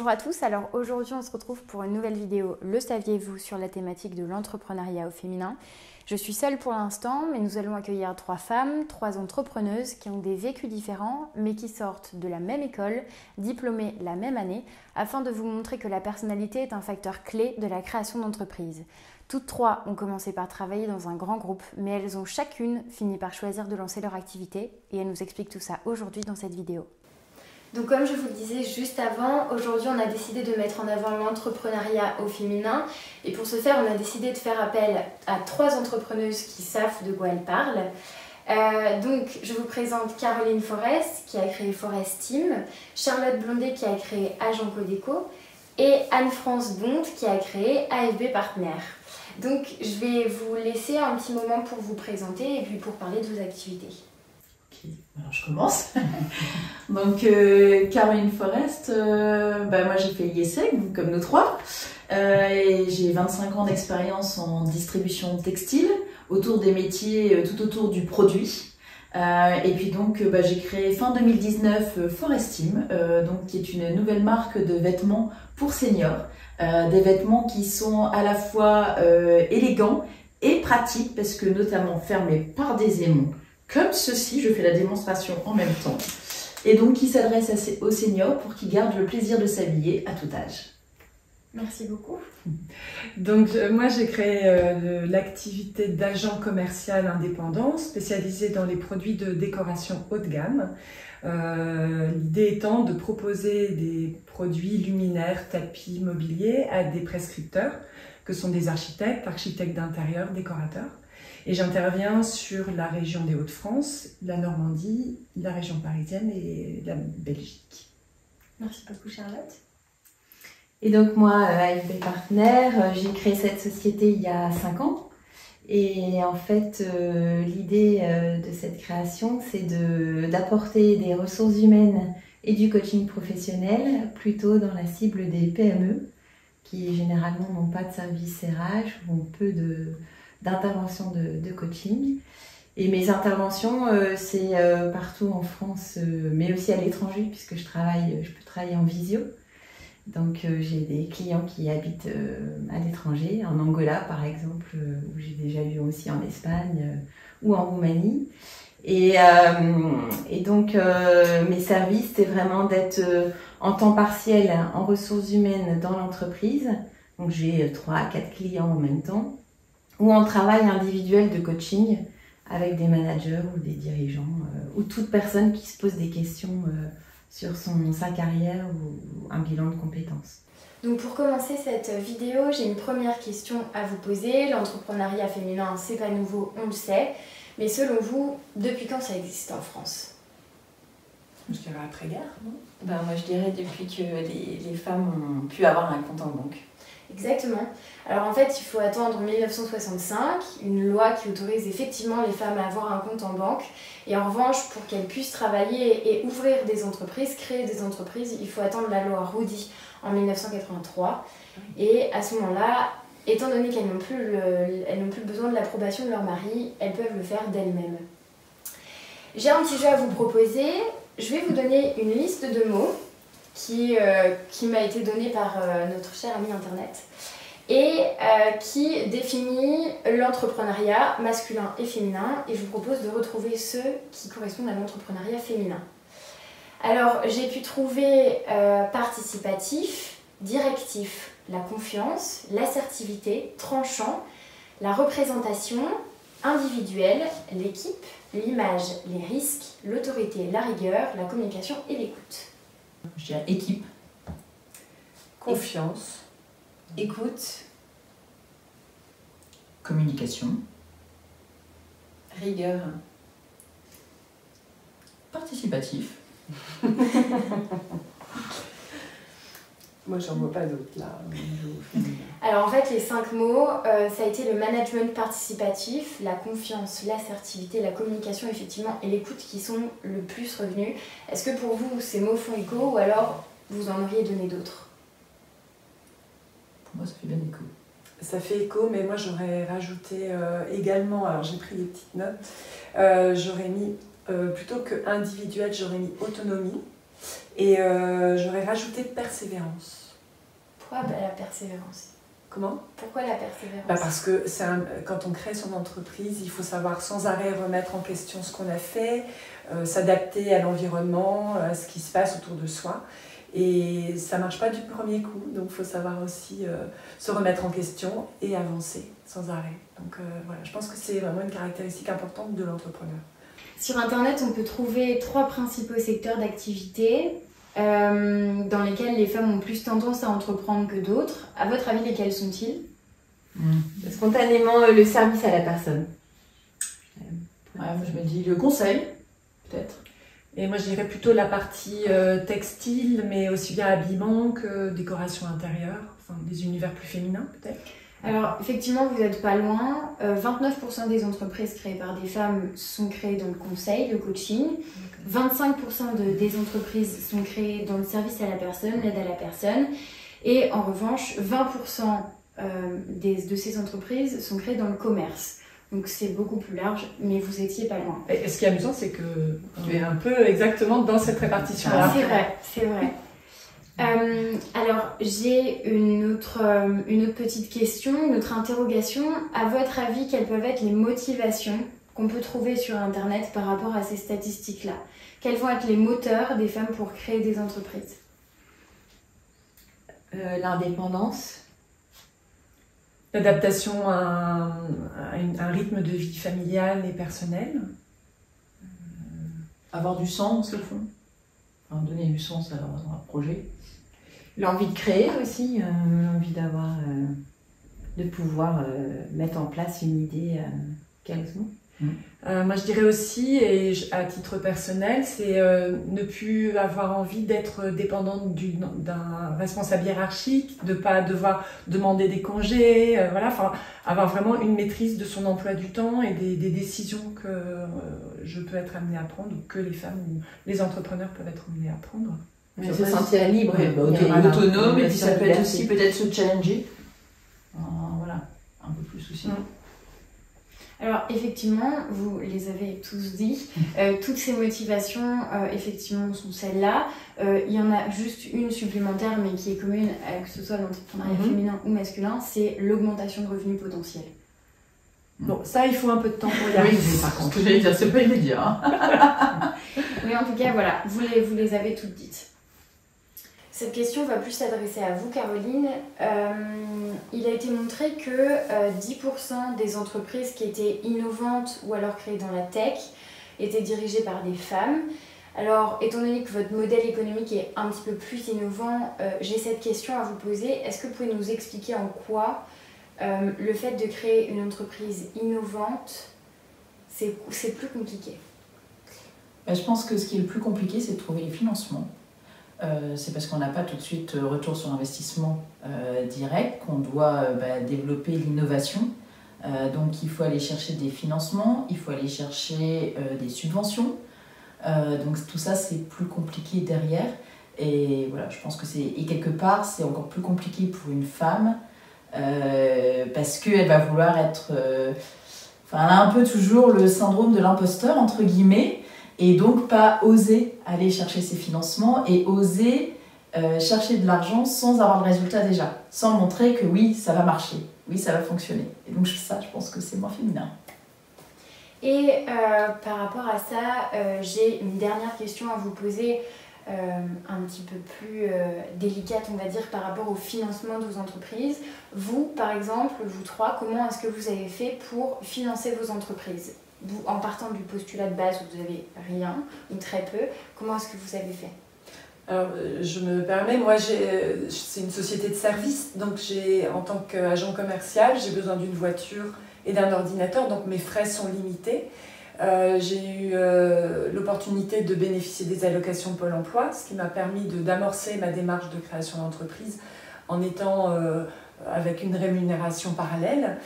Bonjour à tous, alors aujourd'hui on se retrouve pour une nouvelle vidéo, le saviez-vous, sur la thématique de l'entrepreneuriat au féminin. Je suis seule pour l'instant, mais nous allons accueillir 3 femmes, 3 entrepreneuses qui ont des vécus différents, mais qui sortent de la même école, diplômées la même année, afin de vous montrer que la personnalité est un facteur clé de la création d'entreprise. Toutes 3 ont commencé par travailler dans un grand groupe, mais elles ont chacune fini par choisir de lancer leur activité, et elles nous expliquent tout ça aujourd'hui dans cette vidéo. Donc comme je vous le disais juste avant, aujourd'hui on a décidé de mettre en avant l'entrepreneuriat au féminin et pour ce faire on a décidé de faire appel à 3 entrepreneuses qui savent de quoi elles parlent. Donc je vous présente Caroline Forest qui a créé Forest Team, Charlotte Blondet qui a créé Agent Codeco et Anne-France Bonte qui a créé AFB Partner. Donc je vais vous laisser un petit moment pour vous présenter et puis pour parler de vos activités. Alors je commence. Donc Caroline Forest, moi j'ai fait IESEG, comme nous 3, et j'ai 25 ans d'expérience en distribution textile, autour des métiers, tout autour du produit. Et puis donc j'ai créé fin 2019 Forest Team, qui est une nouvelle marque de vêtements pour seniors. Des vêtements qui sont à la fois élégants et pratiques, parce que notamment fermés par des aimants. Comme ceci, je fais la démonstration en même temps. Et donc, qui s'adresse aux seniors pour qu'ils gardent le plaisir de s'habiller à tout âge. Merci beaucoup. Donc, moi, j'ai créé l'activité d'agent commercial indépendant spécialisé dans les produits de décoration haut de gamme. L'idée étant de proposer des produits luminaires, tapis, mobiliers à des prescripteurs que sont des architectes d'intérieur, décorateurs. Et j'interviens sur la région des Hauts-de-France, la Normandie, la région parisienne et la Belgique. Merci beaucoup Charlotte. Et donc moi, AFB Partner, j'ai créé cette société il y a 5 ans. Et en fait, l'idée de cette création, c'est d'apporter des ressources humaines et du coaching professionnel plutôt dans la cible des PME qui généralement n'ont pas de service RH ou ont peu d'interventions de coaching. Et mes interventions, c'est partout en France, mais aussi à l'étranger, puisque je peux travailler en visio. Donc j'ai des clients qui habitent à l'étranger, en Angola par exemple, où j'ai déjà vu aussi en Espagne ou en Roumanie. Et donc mes services, c'est vraiment d'être en temps partiel en ressources humaines dans l'entreprise. Donc j'ai 3 à 4 clients en même temps. Ou en travail individuel de coaching avec des managers ou des dirigeants ou toute personne qui se pose des questions sur sa carrière ou un bilan de compétences. Donc pour commencer cette vidéo, j'ai une première question à vous poser. L'entrepreneuriat féminin, c'est pas nouveau, on le sait. Mais selon vous, depuis quand ça existe en France? Je dirais après-guerre, non? Moi je dirais depuis que les femmes ont pu avoir un compte en banque. Exactement. Alors en fait, il faut attendre 1965, une loi qui autorise effectivement les femmes à avoir un compte en banque. Et en revanche, pour qu'elles puissent travailler et ouvrir des entreprises, créer des entreprises, il faut attendre la loi Roudy en 1983. Et à ce moment-là, étant donné qu'elles n'ont plus besoin de l'approbation de leur mari, elles peuvent le faire d'elles-mêmes. J'ai un petit jeu à vous proposer. Je vais vous donner une liste de mots qui m'a été donnée par notre cher ami internet et qui définit l'entrepreneuriat masculin et féminin, et je vous propose de retrouver ceux qui correspondent à l'entrepreneuriat féminin. Alors j'ai pu trouver participatif, directif, la confiance, l'assertivité, tranchant, la représentation, individuelle, l'équipe, l'image, les risques, l'autorité, la rigueur, la communication et l'écoute. Je dirais équipe. Confiance. Écoute, Communication. rigueur. Participatif. Moi, j'en vois pas d'autres là. Alors en fait, les 5 mots, ça a été le management participatif, la confiance, l'assertivité, la communication effectivement et l'écoute qui sont le plus revenus. Est-ce que pour vous, ces mots font écho ou alors vous en auriez donné d'autres? Pour moi, ça fait bien écho. Ça fait écho, mais moi j'aurais rajouté également, alors j'ai pris des petites notes, j'aurais mis, plutôt que individuel, j'aurais mis autonomie. Et j'aurais rajouté persévérance. Pourquoi la persévérance? Comment? Pourquoi la persévérance? Parce que quand on crée son entreprise, il faut savoir sans arrêt remettre en question ce qu'on a fait, s'adapter à l'environnement, à ce qui se passe autour de soi. Et ça ne marche pas du premier coup, donc il faut savoir aussi se remettre en question et avancer sans arrêt. Donc voilà, je pense que c'est vraiment une caractéristique importante de l'entrepreneur. Sur Internet, on peut trouver 3 principaux secteurs d'activité dans lesquels les femmes ont plus tendance à entreprendre que d'autres. À votre avis, lesquels sont-ils? Spontanément, le service à la personne. Ouais, moi je me dis le conseil, peut-être. Et moi, je dirais plutôt la partie textile, mais aussi bien habillement que décoration intérieure, enfin des univers plus féminins peut-être. Alors, effectivement, vous n'êtes pas loin. 29% des entreprises créées par des femmes sont créées dans le conseil, le coaching. 25% des entreprises sont créées dans le service à la personne, l'aide à la personne. Et en revanche, 20% de ces entreprises sont créées dans le commerce. Donc c'est beaucoup plus large, mais vous étiez pas loin. Et ce qui est amusant, c'est que tu es un peu exactement dans cette répartition-là. C'est vrai, c'est vrai. Alors, j'ai une autre petite question, une autre interrogation. À votre avis, quelles peuvent être les motivations qu'on peut trouver sur Internet par rapport à ces statistiques-là? Quels vont être les moteurs des femmes pour créer des entreprises? L'indépendance. L'adaptation à un rythme de vie familial et personnel. Avoir du sens, au fond. Enfin, donner du sens à leur projet. L'envie de créer aussi, l'envie d'avoir, de pouvoir mettre en place une idée quasiment. Moi je dirais aussi, et à titre personnel, c'est ne plus avoir envie d'être dépendante d'un responsable hiérarchique, de ne pas devoir demander des congés, voilà, enfin, avoir vraiment une maîtrise de son emploi du temps et des décisions que je peux être amenée à prendre, ou que les femmes ou les entrepreneurs peuvent être amenés à prendre. Se sentir libre, autonome, et puis ça peut être aussi peut-être se challenger. Voilà, un peu plus aussi. Alors effectivement, vous les avez tous dit, toutes ces motivations effectivement sont celles-là. Il y en a juste une supplémentaire mais qui est commune, que ce soit l'entrepreneuriat féminin ou masculin, c'est l'augmentation de revenus potentiels. Bon, ça il faut un peu de temps pour y arriver par contre. Ce que j'allais dire, c'est pas immédiat. Oui, en tout cas, voilà, vous les avez toutes dites. Cette question va plus s'adresser à vous, Caroline. Il a été montré que 10% des entreprises qui étaient innovantes ou alors créées dans la tech étaient dirigées par des femmes. Alors, étant donné que votre modèle économique est un petit peu plus innovant, j'ai cette question à vous poser. Est-ce que vous pouvez nous expliquer en quoi le fait de créer une entreprise innovante, c'est plus compliqué? Je pense que ce qui est le plus compliqué, c'est de trouver les financements. C'est parce qu'on n'a pas tout de suite retour sur investissement direct qu'on doit développer l'innovation. Donc il faut aller chercher des financements, il faut aller chercher des subventions. Donc tout ça c'est plus compliqué derrière. Et voilà, je pense que et quelque part c'est encore plus compliqué pour une femme parce qu'elle va vouloir être... elle a un peu toujours le syndrome de l'imposteur entre guillemets. Et donc pas oser aller chercher ses financements et oser chercher de l'argent sans avoir le résultat déjà, sans montrer que oui, ça va marcher, oui, ça va fonctionner. Et donc ça, je pense que c'est moins féminin. Et par rapport à ça, j'ai une dernière question à vous poser, un petit peu plus délicate, on va dire, par rapport au financement de vos entreprises. Vous, par exemple, vous trois, comment est-ce que vous avez fait pour financer vos entreprises ? Vous, en partant du postulat de base où vous n'avez rien ou très peu, comment est-ce que vous avez fait? Alors, je me permets, moi c'est une société de service, donc en tant qu'agent commercial, j'ai besoin d'une voiture et d'un ordinateur, donc mes frais sont limités. J'ai eu l'opportunité de bénéficier des allocations Pôle emploi, ce qui m'a permis d'amorcer ma démarche de création d'entreprise en étant avec une rémunération parallèle.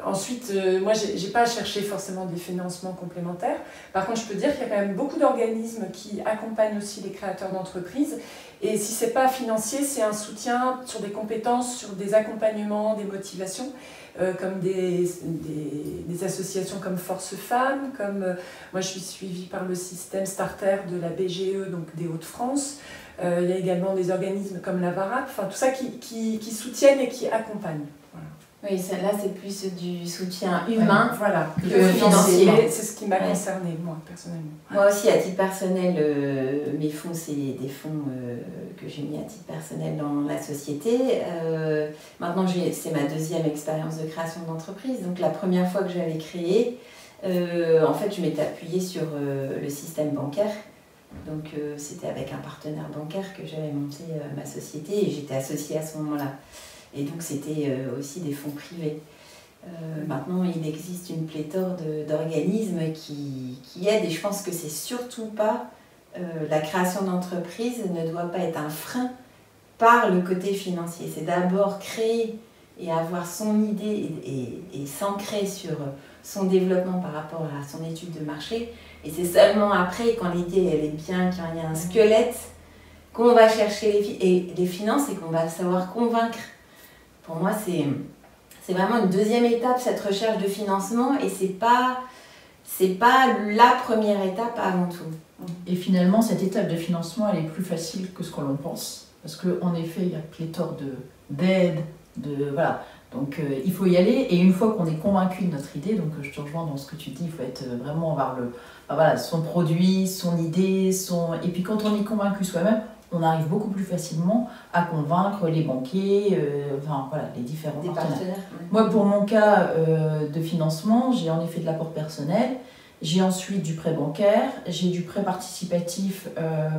Ensuite, moi, j'ai pas cherché forcément des financements complémentaires. Par contre, je peux dire qu'il y a quand même beaucoup d'organismes qui accompagnent aussi les créateurs d'entreprises. Et si c'est pas financier, c'est un soutien sur des compétences, sur des accompagnements, des motivations, comme des associations comme Force Femmes, comme moi je suis suivie par le système Starter de la BGE, donc des Hauts-de-France. Il y a également des organismes comme la VARAP, enfin tout ça qui soutiennent et qui accompagnent. Voilà. Oui, là c'est plus du soutien humain voilà, que financier. C'est ce qui m'a concernée, moi, personnellement. Moi aussi, à titre personnel, mes fonds, c'est des fonds que j'ai mis à titre personnel dans la société. Maintenant, c'est ma deuxième expérience de création d'entreprise. Donc la première fois que j'avais créé, en fait, je m'étais appuyée sur le système bancaire. Donc c'était avec un partenaire bancaire que j'avais monté ma société et j'étais associée à ce moment-là. Et donc c'était aussi des fonds privés. Maintenant, il existe une pléthore d'organismes qui aident et je pense que c'est surtout pas la création d'entreprise ne doit pas être un frein par le côté financier. C'est d'abord créer et avoir son idée et s'ancrer sur son développement par rapport à son étude de marché. Et c'est seulement après, quand l'idée elle est bien, qu'il y a un squelette, qu'on va chercher les finances et qu'on va savoir convaincre. Pour moi, c'est vraiment une deuxième étape, cette recherche de financement, et c'est pas la première étape avant tout. Et finalement, cette étape de financement, elle est plus facile que ce que l'on pense. Parce qu'en effet, il y a pléthore d'aides, voilà. Donc il faut y aller, et une fois qu'on est convaincu de notre idée, donc je te rejoins dans ce que tu dis, il faut être vraiment avoir voilà, son produit, son idée, et puis quand on est convaincu soi-même, on arrive beaucoup plus facilement à convaincre les banquiers, enfin voilà, les différents partenaires. Ouais. Moi, pour mon cas de financement, j'ai en effet de l'apport personnel, j'ai ensuite du prêt bancaire, j'ai du prêt participatif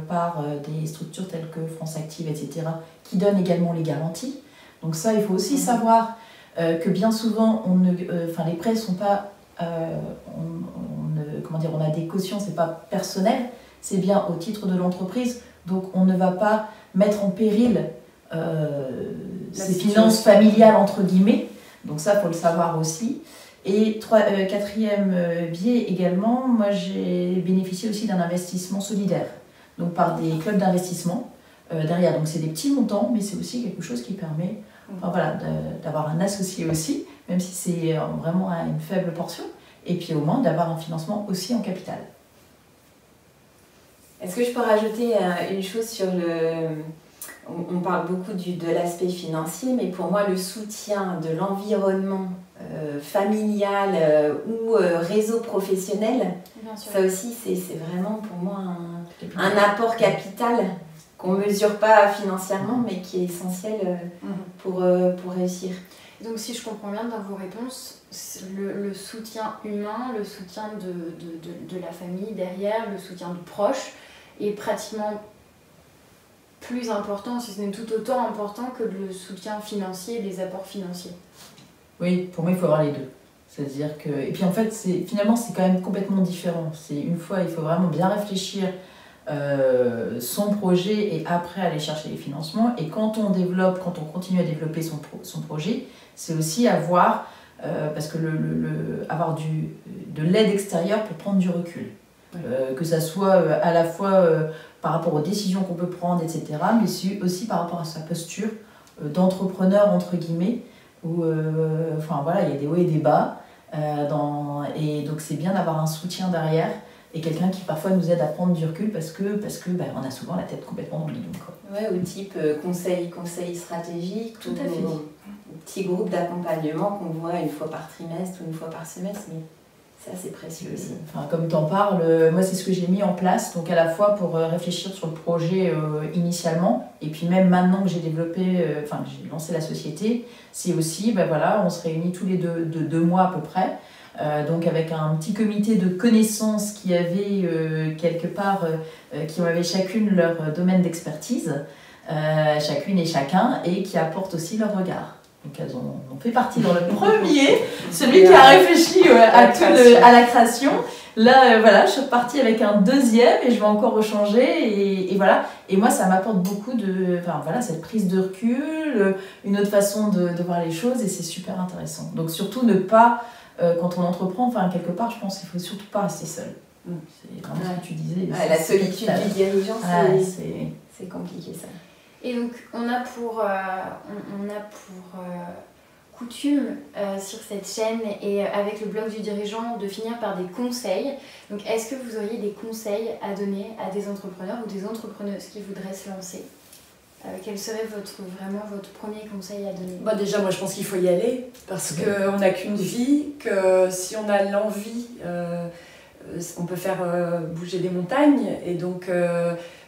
par des structures telles que France Active, etc., qui donnent également les garanties. Donc ça, il faut aussi savoir que bien souvent, les prêts ne sont pas... on a des cautions, c'est pas personnel, c'est bien au titre de l'entreprise. Donc on ne va pas mettre en péril ses finances familiales, entre guillemets. Donc ça, il faut le savoir aussi. Et quatrième biais également, moi j'ai bénéficié aussi d'un investissement solidaire. Donc par des clubs d'investissement derrière. Donc c'est des petits montants, mais c'est aussi quelque chose qui permet d'avoir un associé aussi, même si c'est vraiment à une faible portion. Et puis au moins d'avoir un financement aussi en capital. Est-ce que je peux rajouter une chose sur on parle beaucoup de l'aspect financier, mais pour moi le soutien de l'environnement familial ou réseau professionnel, ça aussi c'est vraiment pour moi un apport capital qu'on ne mesure pas financièrement, mais qui est essentiel pour réussir. Donc si je comprends bien dans vos réponses, le soutien humain, le soutien de la famille derrière, le soutien de proches est pratiquement plus important, si ce n'est tout autant important que le soutien financier et les apports financiers. Oui, pour moi il faut avoir les deux. C'est-à-dire que... Et puis en fait, finalement c'est quand même complètement différent. Il faut vraiment bien réfléchir son projet et après aller chercher les financements. Et quand on continue à développer son projet, c'est aussi avoir, parce que avoir de l'aide extérieure pour prendre du recul. Que ça soit à la fois par rapport aux décisions qu'on peut prendre, etc., mais aussi par rapport à sa posture d'entrepreneur, entre guillemets, où il y a des hauts et des bas, et donc c'est bien d'avoir un soutien derrière, et quelqu'un qui parfois nous aide à prendre du recul parce que on a souvent la tête complètement dans le guidon. Ouais, ou type conseil stratégique, tout à fait. Petit groupe d'accompagnement qu'on voit une fois par trimestre ou une fois par semestre, mais ça c'est précieux aussi. Comme tu en parles, moi c'est ce que j'ai mis en place, donc à la fois pour réfléchir sur le projet initialement, et puis même maintenant que j'ai j'ai lancé la société, c'est aussi, on se réunit tous les deux mois à peu près, donc avec un petit comité de connaissances qui avait quelque part, qui avaient chacune leur domaine d'expertise, chacune et chacun, et qui apportent aussi leur regard. Donc elles ont fait partie dans le premier, celui qui a réfléchi à la création, Là, voilà, je suis repartie avec un deuxième et je vais encore rechanger. Et voilà. Et moi, ça m'apporte beaucoup de... Enfin, voilà, cette prise de recul, une autre façon de voir les choses et c'est super intéressant. Donc, surtout ne pas, quand on entreprend, enfin, quelque part, je pense qu'il ne faut surtout pas rester seul. C'est vraiment ce que tu disais. La solitude du dirigeant, c'est compliqué, ça. Et donc, on a pour coutume sur cette chaîne et avec le blog du dirigeant de finir par des conseils. Donc, est-ce que vous auriez des conseils à donner à des entrepreneurs ou des entrepreneuses qui voudraient se lancer? Quel serait vraiment votre premier conseil à donner? Déjà, moi, je pense qu'il faut y aller parce qu'on n'a qu'une vie, que si on a l'envie, on peut faire bouger des montagnes. Et donc,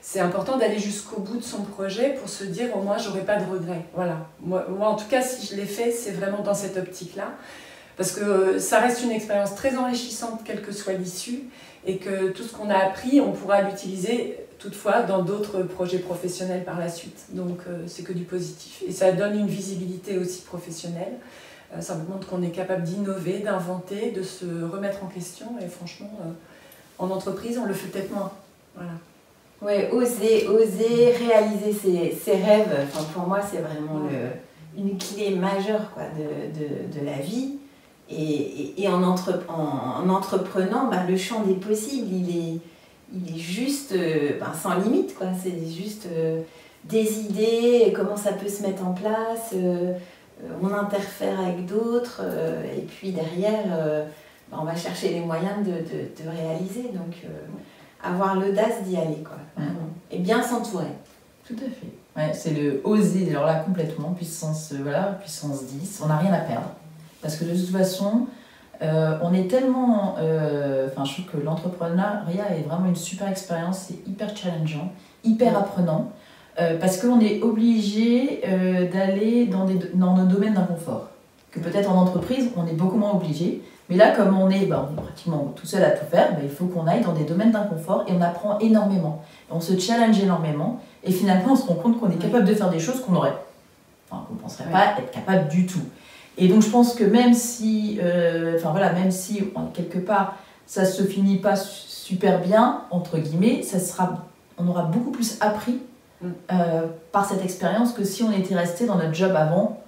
c'est important d'aller jusqu'au bout de son projet pour se dire au moins j'aurai pas de regrets. Voilà. Moi, en tout cas, si je l'ai fait, c'est vraiment dans cette optique-là. Parce que ça reste une expérience très enrichissante, quelle que soit l'issue, et que tout ce qu'on a appris, on pourra l'utiliser toutefois dans d'autres projets professionnels par la suite. Donc c'est que du positif. Et ça donne une visibilité aussi professionnelle. Ça montre qu'on est capable d'innover, d'inventer, de se remettre en question. Et franchement, en entreprise, on le fait peut-être moins. Voilà. Ouais, oser réaliser ses rêves, enfin, pour moi c'est vraiment une clé majeure quoi, de la vie. Et en entreprenant, le champ des possibles, il est juste sans limite, quoi. C'est juste des idées, comment ça peut se mettre en place, on interfère avec d'autres, et puis derrière, on va chercher les moyens de réaliser. Donc, avoir l'audace d'y aller, quoi. Et bien s'entourer. Tout à fait. Ouais, c'est le oser, alors là complètement, puissance 10, on n'a rien à perdre. Parce que de toute façon, on est tellement... je trouve que l'entrepreneuriat est vraiment une super expérience, c'est hyper challengeant, hyper apprenant, parce qu'on est obligé d'aller dans nos domaines d'inconfort. Que peut-être en entreprise, on est beaucoup moins obligé. Mais là, comme on est pratiquement tout seul à tout faire, il faut qu'on aille dans des domaines d'inconfort et on apprend énormément. On se challenge énormément et finalement, on se rend compte qu'on est capable de faire des choses qu'on ne penserait pas être capable du tout. Et donc, je pense que même si quelque part, ça ne se finit pas super bien, entre guillemets, on aura beaucoup plus appris par cette expérience que si on était resté dans notre job avant.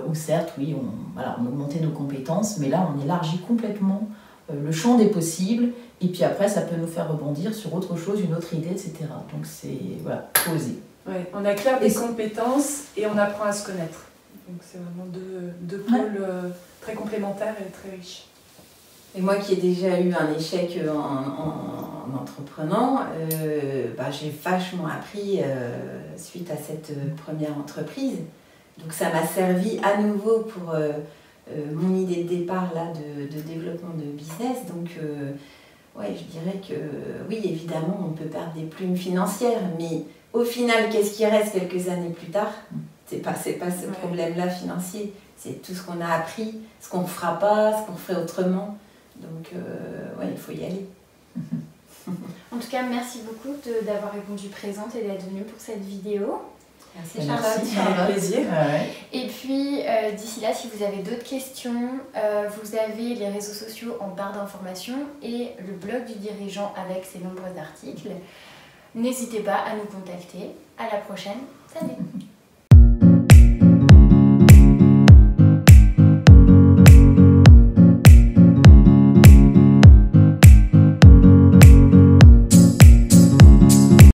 Où certes, oui, on augmentait nos compétences, mais là, on élargit complètement le champ des possibles, et puis après, ça peut nous faire rebondir sur autre chose, une autre idée, etc. Donc, c'est, oser. Ouais, on acquiert des compétences et on apprend à se connaître. Donc, c'est vraiment deux pôles très complémentaires et très riches. Et moi qui ai déjà eu un échec en entreprenant, j'ai vachement appris suite à cette première entreprise. Donc ça m'a servi à nouveau pour mon idée de départ là, de développement de business. Donc je dirais que oui, évidemment, on peut perdre des plumes financières, mais au final, qu'est-ce qui reste quelques années plus tard? C'est pas ce problème-là financier. C'est tout ce qu'on a appris, ce qu'on ne fera pas, ce qu'on ferait autrement. Donc il faut y aller. En tout cas, merci beaucoup d'avoir répondu présente et d'être venue pour cette vidéo. Merci Charlotte. C'est un plaisir. Et puis, d'ici là, si vous avez d'autres questions, vous avez les réseaux sociaux en barre d'informations et le blog du dirigeant avec ses nombreux articles. N'hésitez pas à nous contacter. À la prochaine. Salut!